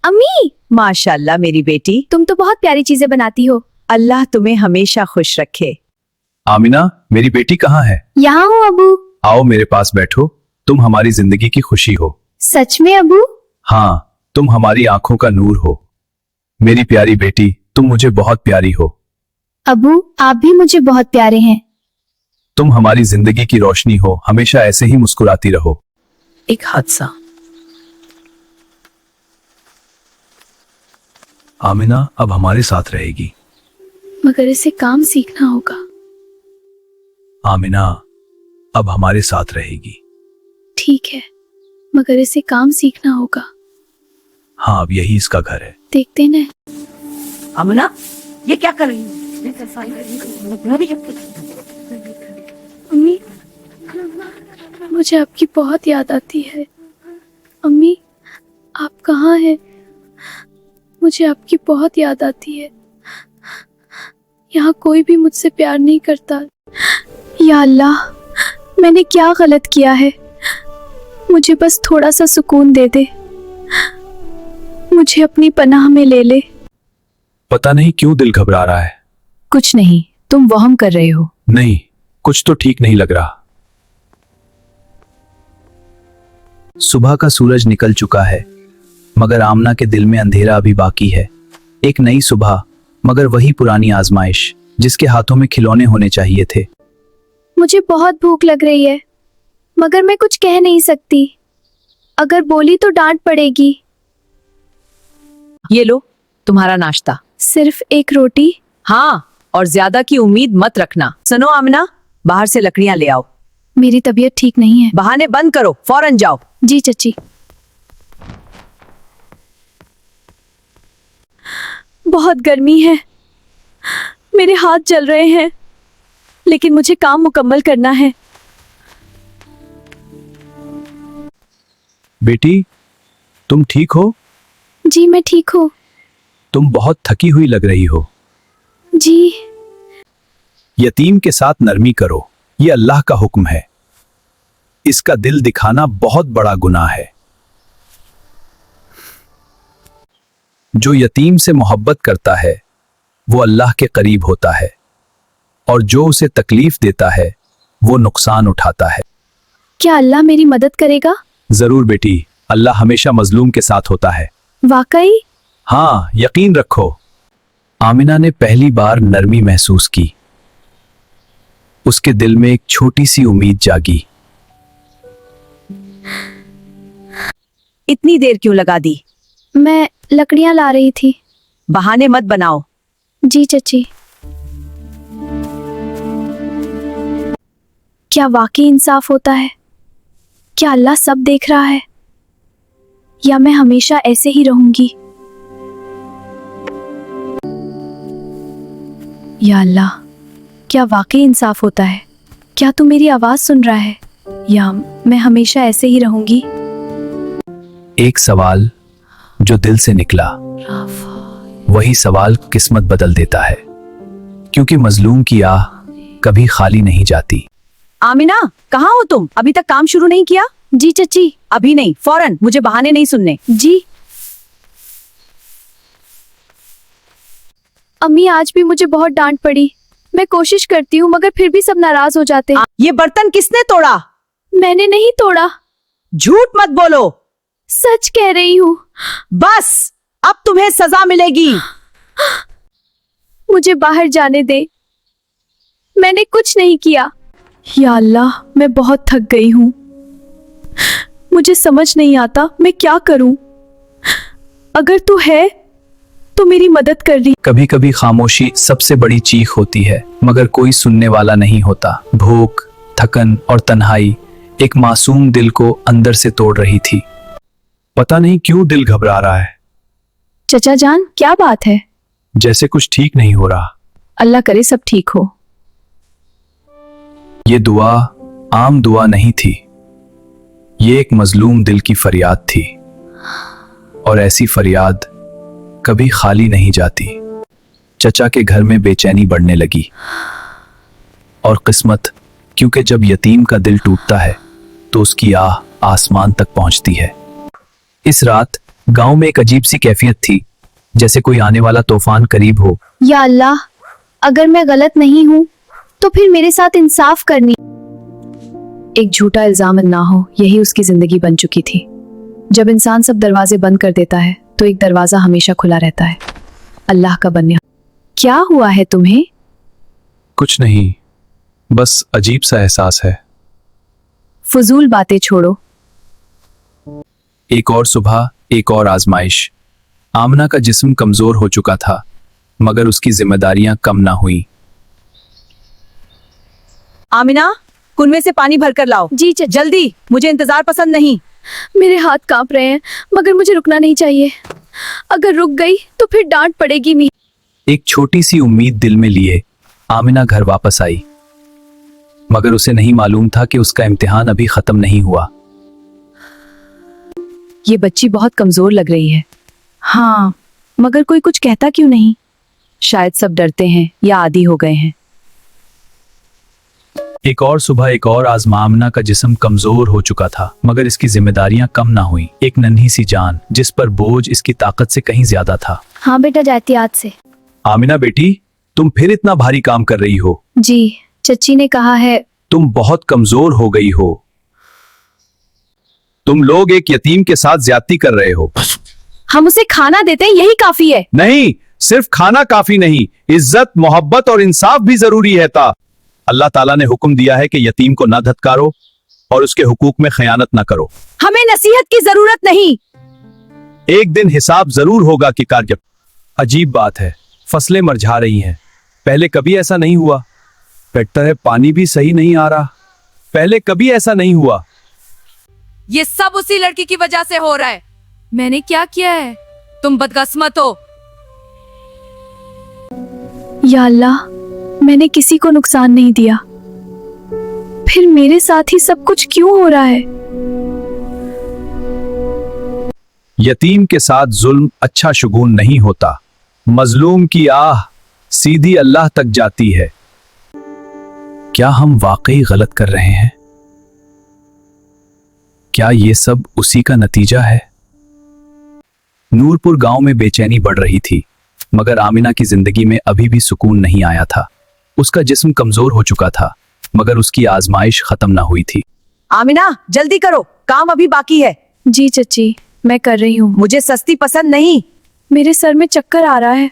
अम्मी, माशाल्लाह मेरी बेटी, तुम तो बहुत प्यारी चीजें बनाती हो। अल्लाह तुम्हें हमेशा खुश रखे। आमिना, मेरी बेटी कहाँ है? यहाँ हूँ अबू। आओ मेरे पास बैठो। तुम हमारी जिंदगी की खुशी हो। सच में अबू? हाँ, तुम हमारी आंखों का नूर हो। मेरी प्यारी बेटी, तुम मुझे बहुत प्यारी हो। अबू, आप भी मुझे बहुत प्यारे हैं। तुम हमारी जिंदगी की रोशनी हो। हमेशा ऐसे ही मुस्कुराती रहो। एक हादसा। आमिना अब हमारे साथ रहेगी। मगर इसे काम सीखना होगा। आमिना अब हमारे साथ रहेगी। ठीक है, मगर इसे काम सीखना होगा। हाँ, अब यही इसका घर है। देखते न। अमना, ये क्या कर रही है? अम्मी, मुझे आपकी बहुत याद आती है। अम्मी, आप कहाँ हैं? मुझे आपकी बहुत याद आती है। यहाँ कोई भी मुझसे प्यार नहीं करता। या अल्लाह, मैंने क्या गलत किया है? मुझे बस थोड़ा सा सुकून दे दे। मुझे अपनी पनाह में ले ले। पता नहीं क्यों दिल घबरा रहा है। कुछ नहीं, तुम वहम कर रहे हो। नहीं, कुछ तो ठीक नहीं लग रहा। सुबह का सूरज निकल चुका है, मगर आमना के दिल में अंधेरा अभी बाकी है। एक नई सुबह, मगर वही पुरानी आजमाइश जिसके हाथों में खिलौने होने चाहिए थे। मुझे बहुत भूख लग रही है, मगर मैं कुछ कह नहीं सकती। अगर बोली तो डांट पड़ेगी। ये लो तुम्हारा नाश्ता। सिर्फ एक रोटी? हाँ, और ज्यादा की उम्मीद मत रखना। सुनो आमना, बाहर से लकड़ियां ले आओ। मेरी तबीयत ठीक नहीं है। बहाने बंद करो, फौरन जाओ। जी चची। बहुत गर्मी है, मेरे हाथ जल रहे हैं, लेकिन मुझे काम मुकम्मल करना है। बेटी, तुम ठीक हो? जी मैं ठीक हूँ। तुम बहुत थकी हुई लग रही हो। जी। यतीम के साथ नरमी करो, ये अल्लाह का हुक्म है। इसका दिल दिखाना बहुत बड़ा गुनाह है। जो यतीम से मोहब्बत करता है वो अल्लाह के करीब होता है, और जो उसे तकलीफ देता है वो नुकसान उठाता है। क्या अल्लाह मेरी मदद करेगा? जरूर बेटी, अल्लाह हमेशा मजलूम के साथ होता है। वाकई? हाँ, यकीन रखो। आमिना ने पहली बार नरमी महसूस की। उसके दिल में एक छोटी सी उम्मीद जागी। इतनी देर क्यों लगा दी? मैं लकड़ियां ला रही थी। बहाने मत बनाओ। जी चची। क्या वाकई इंसाफ होता है? क्या अल्लाह सब देख रहा है, या मैं हमेशा ऐसे ही रहूंगी? या अल्लाह, क्या वाकई इंसाफ होता है? क्या तू मेरी आवाज सुन रहा है, या मैं हमेशा ऐसे ही रहूंगी? एक सवाल जो दिल से निकला, वही सवाल किस्मत बदल देता है, क्योंकि मजलूम की आह कभी खाली नहीं जाती। आमिना, कहाँ हो तुम? अभी तक काम शुरू नहीं किया? जी चची। अभी नहीं, फौरन। मुझे बहाने नहीं सुनने। जी। अम्मी, आज भी मुझे बहुत डांट पड़ी। मैं कोशिश करती हूँ, मगर फिर भी सब नाराज हो जाते हैं। ये बर्तन किसने तोड़ा? मैंने नहीं तोड़ा। झूठ मत बोलो। सच कह रही हूँ। बस, अब तुम्हें सजा मिलेगी। मुझे बाहर जाने दे, मैंने कुछ नहीं किया। या अल्लाह, मैं बहुत थक गई हूँ। मुझे समझ नहीं आता मैं क्या करूं। अगर तू है तो मेरी मदद कर दी। कभी कभी खामोशी सबसे बड़ी चीख होती है, मगर कोई सुनने वाला नहीं होता। भूख, थकन और तन्हाई एक मासूम दिल को अंदर से तोड़ रही थी। पता नहीं क्यों दिल घबरा रहा है। चचा जान, क्या बात है? जैसे कुछ ठीक नहीं हो रहा। अल्लाह करे सब ठीक हो। ये दुआ आम दुआ नहीं थी, ये एक मजलूम दिल की फरियाद थी, और ऐसी फरियाद कभी खाली नहीं जाती। चचा के घर में बेचैनी बढ़ने लगी, और किस्मत, क्योंकि जब यतीम का दिल टूटता है तो उसकी आह आसमान तक पहुंचती है। इस रात गांव में एक अजीब सी कैफियत थी, जैसे कोई आने वाला तूफान करीब हो। या अल्लाह, अगर मैं गलत नहीं हूँ तो फिर मेरे साथ इंसाफ करनी। एक झूठा इल्जाम ना हो, यही उसकी जिंदगी बन चुकी थी। जब इंसान सब दरवाजे बंद कर देता है तो एक दरवाजा हमेशा खुला रहता है, अल्लाह का बनने। क्या हुआ है तुम्हें? कुछ नहीं, बस अजीब सा एहसास है। फजूल बातें छोड़ो। एक और सुबह, एक और आजमाइश। आमना का जिस्म कमजोर हो चुका था, मगर उसकी जिम्मेदारियां कम ना हुई। आमिना, कुनवे से पानी भरकर लाओ। जी चाचा। जल्दी, मुझे इंतजार पसंद नहीं। मेरे हाथ कांप रहे हैं, मगर मुझे रुकना नहीं चाहिए। अगर रुक गई तो फिर डांट पड़ेगी भी। एक छोटी सी उम्मीद दिल में लिए आमिना घर वापस आई, मगर उसे नहीं मालूम था कि उसका इम्तिहान अभी खत्म नहीं हुआ। ये बच्ची बहुत कमजोर लग रही है। हाँ, मगर कोई कुछ कहता क्यों नहीं? शायद सब डरते हैं या आदी हो गए हैं। एक और सुबह, एक और आजमा। आमना का जिस्म कमजोर हो चुका था, मगर इसकी जिम्मेदारियां कम ना हुई। एक नन्ही सी जान जिस पर बोझ इसकी ताकत से कहीं ज्यादा था। हाँ बेटा, जाती याद से। आमिना बेटी, तुम फिर इतना भारी काम कर रही हो। जी, चच्ची ने कहा है। तुम बहुत कमजोर हो गई हो। तुम लोग एक यतीम के साथ ज्यादती कर रहे हो। हम उसे खाना देते हैं, यही काफी है। नहीं, सिर्फ खाना काफी नहीं, इज्जत, मोहब्बत और इंसाफ भी जरूरी है। अल्लाह ताला ने हुक्म दिया है कि यतीम को ना धत्कारो और उसके हुकूक में खयानत ना करो। हमें नसीहत की जरूरत नहीं। एक दिन हिसाब जरूर होगा कि कार्य। अजीब बात है, फसलें मरझा रही हैं। पहले कभी ऐसा नहीं हुआ। लगता है पानी भी सही नहीं आ रहा। पहले कभी ऐसा नहीं हुआ। ये सब उसी लड़की की वजह से हो रहा है। मैंने क्या किया है? तुम बदकिस्मत हो। या अल्लाह, मैंने किसी को नुकसान नहीं दिया, फिर मेरे साथ ही सब कुछ क्यों हो रहा है? यतीम के साथ जुल्म अच्छा शुगुन नहीं होता। मजलूम की आह सीधी अल्लाह तक जाती है। क्या हम वाकई गलत कर रहे हैं? क्या ये सब उसी का नतीजा है? नूरपुर गांव में बेचैनी बढ़ रही थी, मगर आमिना की जिंदगी में अभी भी सुकून नहीं आया था। उसका जिस्म कमजोर हो चुका था, मगर उसकी आजमाइश खत्म ना हुई थी। आमिना, जल्दी करो, काम अभी बाकी है। जी चच्ची, मैं कर रही हूँ। मुझे सस्ती पसंद नहीं। मेरे सर में चक्कर आ रहा है,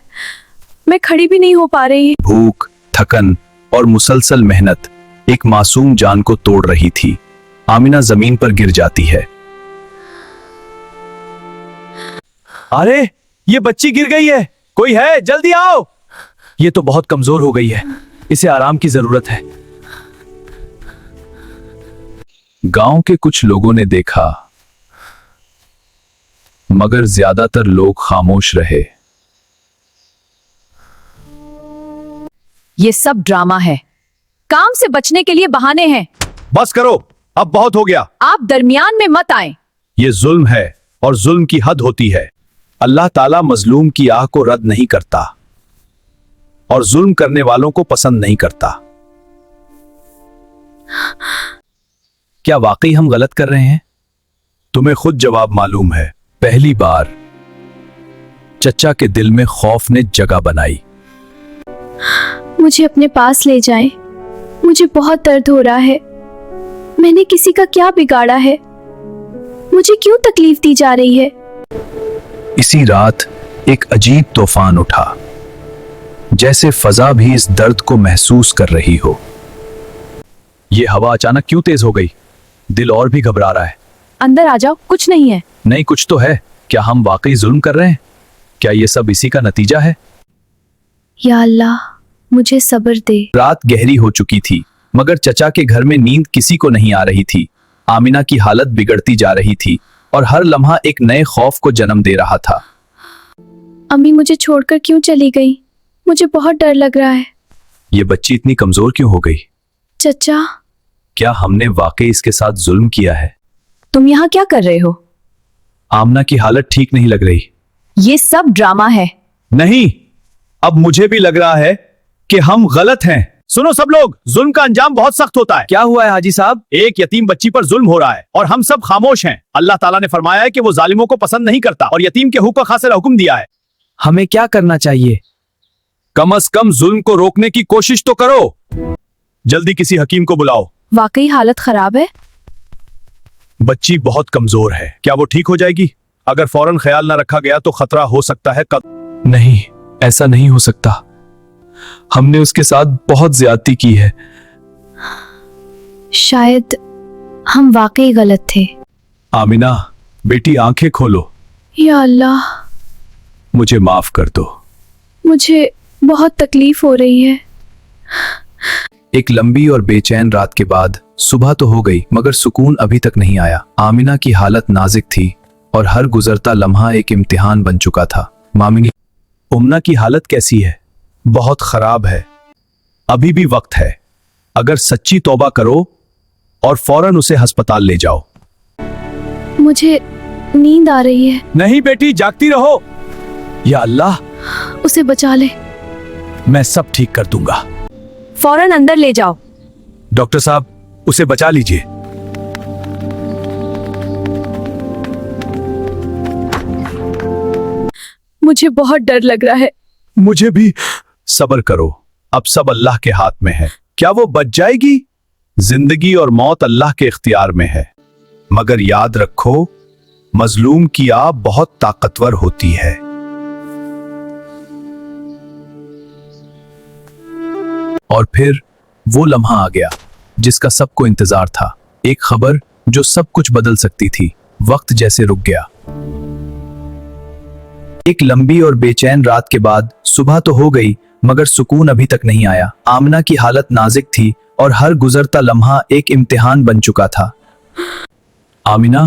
मैं खड़ी भी नहीं हो पा रही। भूख, थकन और मुसलसल मेहनत एक मासूम जान को तोड़ रही थी। आमिना जमीन पर गिर जाती है। अरे, ये बच्ची गिर गई है। कोई है? जल्दी आओ। ये तो बहुत कमजोर हो गई है, इसे आराम की जरूरत है। गांव के कुछ लोगों ने देखा, मगर ज्यादातर लोग खामोश रहे। ये सब ड्रामा है। काम से बचने के लिए बहाने हैं। बस करो, अब बहुत हो गया। आप दरमियान में मत आए। ये जुल्म है और जुल्म की हद होती है। अल्लाह ताला मजलूम की आह को रद्द नहीं करता और जुल्म करने वालों को पसंद नहीं करता। क्या वाकई हम गलत कर रहे हैं? तुम्हें खुद जवाब मालूम है। पहली बार चच्चा के दिल में खौफ ने जगह बनाई। मुझे अपने पास ले जाएं। मुझे बहुत दर्द हो रहा है। मैंने किसी का क्या बिगाड़ा है? मुझे क्यों तकलीफ दी जा रही है? इसी रात एक अजीब तूफान उठा, जैसे फजा भी इस दर्द को महसूस कर रही हो। ये हवा अचानक क्यों तेज हो गई? दिल और भी घबरा रहा है। अंदर आ जाओ, कुछ नहीं है। नहीं, कुछ तो है। क्या हम वाकई जुल्म कर रहे हैं? क्या ये सब इसी का नतीजा है? या अल्लाह, मुझे सब्र दे। रात गहरी हो चुकी थी, मगर चचा के घर में नींद किसी को नहीं आ रही थी। आमिना की हालत बिगड़ती जा रही थी और हर लम्हा एक नए खौफ को जन्म दे रहा था। अम्मी मुझे छोड़कर क्यों चली गई? मुझे बहुत डर लग रहा है। ये बच्ची इतनी कमजोर क्यों हो गई? चचा, क्या हमने वाकई इसके साथ जुल्म किया है? तुम यहाँ क्या कर रहे हो? आमना की हालत ठीक नहीं लग रही। ये सब ड्रामा है। नहीं, अब मुझे भी लग रहा है कि हम गलत हैं। सुनो सब लोग, जुल्म का अंजाम बहुत सख्त होता है। क्या हुआ है हाजी साहब? एक यतीम बच्ची पर जुल्म हो रहा है और हम सब खामोश हैं। अल्लाह ताला ने फरमाया है कि वो जालिमों को पसंद नहीं करता और यतीम के हुक्म खासिर हुक्म दिया है। हमें क्या करना चाहिए? कम से कम जुल्म को रोकने की कोशिश तो करो। जल्दी किसी हकीम को बुलाओ। वाकई हालत खराब है। बच्ची बहुत कमजोर है, क्या वो ठीक हो जाएगी? अगर फौरन ख्याल न रखा गया तो खतरा हो सकता है। नहीं, ऐसा नहीं हो सकता। हमने उसके साथ बहुत ज्यादती की है। शायद हम वाकई गलत थे। आमिना बेटी, आंखें खोलो। या अल्लाह, मुझे माफ कर दो। मुझे बहुत तकलीफ हो रही है। एक लंबी और बेचैन रात के बाद सुबह तो हो गई, मगर सुकून अभी तक नहीं आया। आमिना की हालत नाजुक थी और हर गुजरता लम्हा एक इम्तिहान बन चुका था। मामिनी, उम्ना की हालत कैसी है? बहुत खराब है। अभी भी वक्त है। अगर सच्ची तौबा करो और फौरन उसे अस्पताल ले जाओ। मुझे नींद आ रही है। नहीं बेटी, जागती रहो। या अल्लाह, उसे बचा ले। मैं सब ठीक कर दूंगा। फौरन अंदर ले जाओ। डॉक्टर साहब, उसे बचा लीजिए। मुझे बहुत डर लग रहा है। मुझे भी। सब्र करो, अब सब अल्लाह के हाथ में है। क्या वो बच जाएगी? जिंदगी और मौत अल्लाह के इख्तियार में है, मगर याद रखो, मजलूम की आह बहुत ताकतवर होती है। और फिर वो लम्हा आ गया जिसका सबको इंतजार था। एक खबर जो सब कुछ बदल सकती थी। वक्त जैसे रुक गया। एक लंबी और बेचैन रात के बाद सुबह तो हो गई, मगर सुकून अभी तक नहीं आया। आमना की हालत नाजुक थी और हर गुजरता लम्हा एक इम्तिहान बन चुका था। आमिना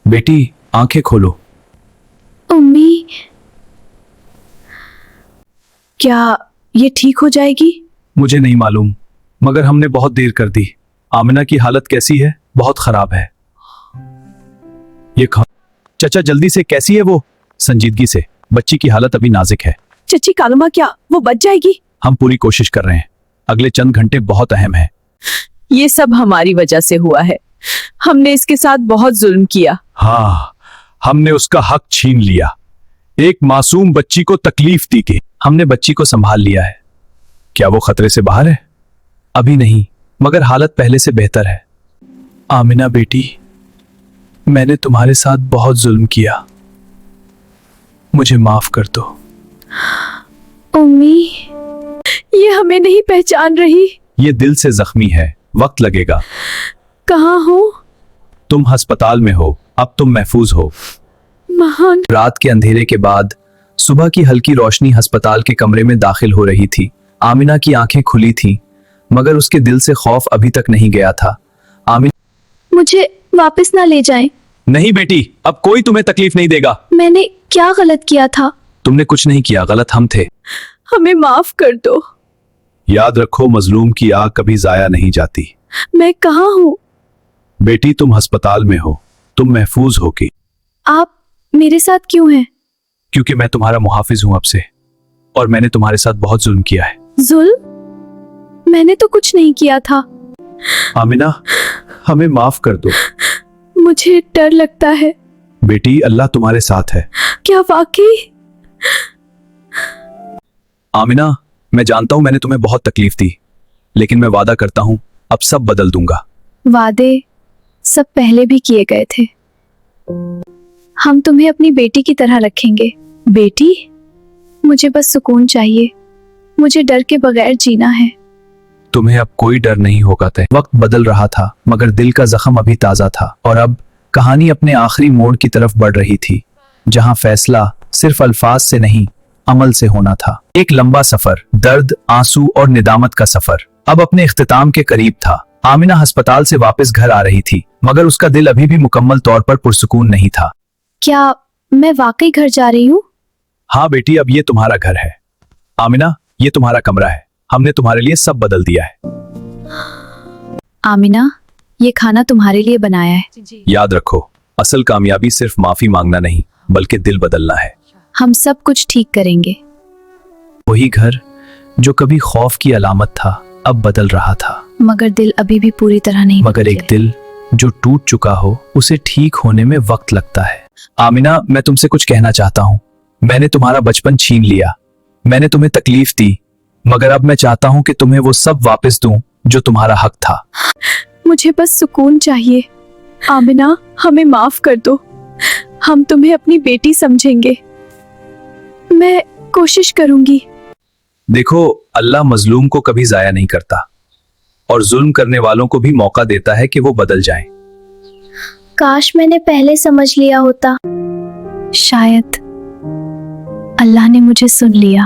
बेटी, आंखें खोलो। उम्मी, क्या ये ठीक हो जाएगी? मुझे नहीं मालूम, मगर हमने बहुत देर कर दी। आमिना की हालत कैसी है? बहुत खराब है। ये चचा, जल्दी से, कैसी है वो? संजीदगी से, बच्ची की हालत अभी नाजुक है। चची कालमा, क्या वो बच जाएगी? हम पूरी कोशिश कर रहे हैं। अगले चंद घंटे बहुत अहम है। ये सब हमारी वजह से हुआ है। हमने इसके साथ बहुत जुल्म किया। हाँ, हमने उसका हक छीन लिया। एक मासूम बच्ची को तकलीफ दी गई। हमने बच्ची को संभाल लिया है। क्या वो खतरे से बाहर है? अभी नहीं, मगर हालत पहले से बेहतर है। आमिना बेटी, मैंने तुम्हारे साथ बहुत जुल्म किया। मुझे माफ कर दो। उम्मी, ये हमें नहीं पहचान रही। ये दिल से जख्मी है, वक्त लगेगा। कहाँ हो? तुम अस्पताल में हो, अब तुम महफूज हो। महान। रात के अंधेरे के बाद सुबह की हल्की रोशनी अस्पताल के कमरे में दाखिल हो रही थी। आमिना की आंखें खुली थीं, मगर उसके दिल से खौफ अभी तक नहीं गया था। आमिना, मुझे वापस ना ले जाएं। नहीं बेटी, अब कोई तुम्हें तकलीफ नहीं देगा। मैंने क्या गलत किया था? तुमने कुछ नहीं किया, गलत हम थे। हमें माफ कर दो। याद रखो, मजलूम की आग कभी जाया नहीं जाती। मैं कहाँ हूँ? बेटी, तुम अस्पताल में हो, तुम महफूज हो कि। आप मेरे साथ क्यों हैं? क्योंकि मैं तुम्हारा मुहाफिज हूं अब से, और मैंने तुम्हारे साथ बहुत जुल्म किया है। जुल्म? मैंने तो कुछ नहीं किया था। आमिना, हमें माफ कर दो। मुझे डर लगता है। बेटी, अल्लाह तुम्हारे साथ है। क्या वाकई? आमिना, मैं जानता हूं मैंने तुम्हें बहुत तकलीफ दी, लेकिन मैं वादा करता हूं अब सब बदल दूंगा। वादे सब पहले भी किए गए थे। हम तुम्हें अपनी बेटी की तरह रखेंगे। बेटी? मुझे बस सुकून चाहिए। मुझे डर के बगैर जीना है। तुम्हें अब कोई डर नहीं होगा। तय वक्त बदल रहा था, मगर दिल का जख्म अभी ताजा था। और अब कहानी अपने आखिरी मोड़ की तरफ बढ़ रही थी, जहां फैसला सिर्फ अल्फाज से नहीं, अमल से होना था। एक लंबा सफर, दर्द, आंसू और निदामत का सफर अब अपने इख्तिताम के करीब था। आमिना अस्पताल से वापस घर आ रही थी, मगर उसका दिल अभी भी मुकम्मल तौर पर पुरसुकून नहीं था। क्या मैं वाकई घर जा रही हूँ? हाँ बेटी, अब ये तुम्हारा घर है। आमिना, ये तुम्हारा कमरा है। हमने तुम्हारे लिए सब बदल दिया है। आमिना, ये खाना तुम्हारे लिए बनाया है। याद रखो, असल कामयाबी सिर्फ माफी मांगना नहीं, बल्कि दिल बदलना है। हम सब कुछ ठीक करेंगे। वही घर जो कभी खौफ की अलामत था, अब बदल रहा था। मगर दिल अभी भी पूरी तरह नहीं मगर एक बदले। दिल जो टूट चुका हो उसे ठीक होने में वक्त लगता है। आमिना, मैं तुमसे कुछ कहना चाहता हूँ। मैंने तुम्हारा बचपन छीन लिया, मैंने तुम्हें तकलीफ दी, मगर अब मैं चाहता हूँ कि तुम्हें वो सब वापस दूं जो तुम्हारा हक था। मुझे बस सुकून चाहिए। आमिना, हमें माफ कर दो। हम तुम्हें अपनी बेटी समझेंगे। मैं कोशिश करूंगी। देखो, अल्लाह मजलूम को कभी जाया नहीं करता और जुल्म करने वालों को भी मौका देता है कि वो बदल जाएं। काश मैंने पहले समझ लिया होता। शायद अल्लाह ने मुझे सुन लिया।